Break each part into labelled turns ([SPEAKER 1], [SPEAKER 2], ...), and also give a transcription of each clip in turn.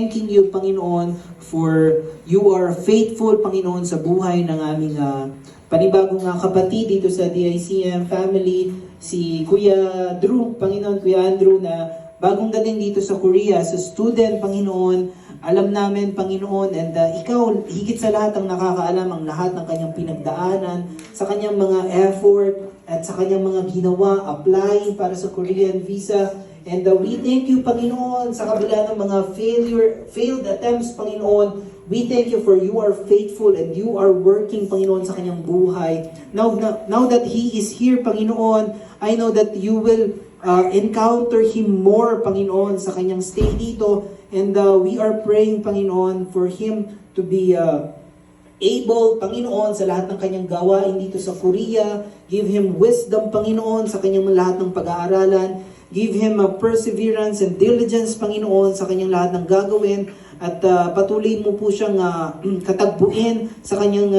[SPEAKER 1] thanking you, Panginoon, for you are faithful, Panginoon, sa buhay ng aming panibagong kapatid dito sa DICM family, si Kuya Drew, Panginoon, Kuya Andrew, na bagong dating dito sa Korea, sa student, Panginoon. Alam namin, Panginoon, and ikaw, higit sa lahat ang nakakaalam ang lahat ng kanyang pinagdaanan, sa kanyang mga effort, at sa kanyang mga ginawa, applying para sa Korean visa. And we thank you, Panginoon, sa kabila ng mga failed attempts, Panginoon. We thank you for you are faithful and you are working, Panginoon, sa kanyang buhay. Now that he is here, Panginoon, I know that you will encounter him more, Panginoon, sa kanyang stay dito. And we are praying, Panginoon, for him to be able, Panginoon, sa lahat ng kanyang gawain dito sa Korea. Give him wisdom, Panginoon, sa kanyang lahat ng pag-aaralan. Give him perseverance and diligence, Panginoon, sa kanyang lahat ng gagawin. At patuloy mo po siyang katagpuin sa kanyang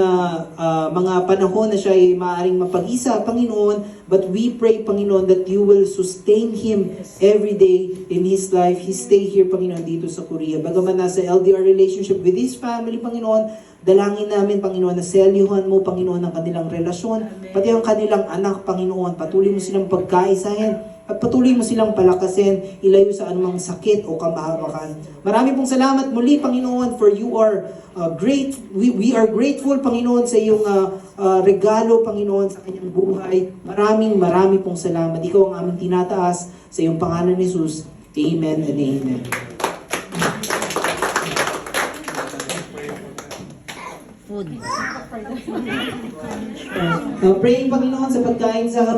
[SPEAKER 1] mga panahon na siya ay maaaring mapag-isa, Panginoon. But we pray, Panginoon, that you will sustain him every day in his life. He stay here, Panginoon, dito sa Korea. Bagaman nasa LDR relationship with his family, Panginoon, dalangin namin, Panginoon, na selyuhan mo, Panginoon, ang kanilang relasyon, pati ang kanilang anak, Panginoon. Patuloy mo silang pagkaisahin at patuloy mo silang palakasin, ilayo sa anumang sakit o kamahamakan. Marami pong salamat muli, Panginoon, for you are great. We are grateful, Panginoon, sa iyong regalo, Panginoon, sa kanyang buhay. Marami pong salamat. Ikaw ang aming tinataas sa iyong pangalan ni Jesus. Amen and amen. Praying, Panginoon, sa pagkain sa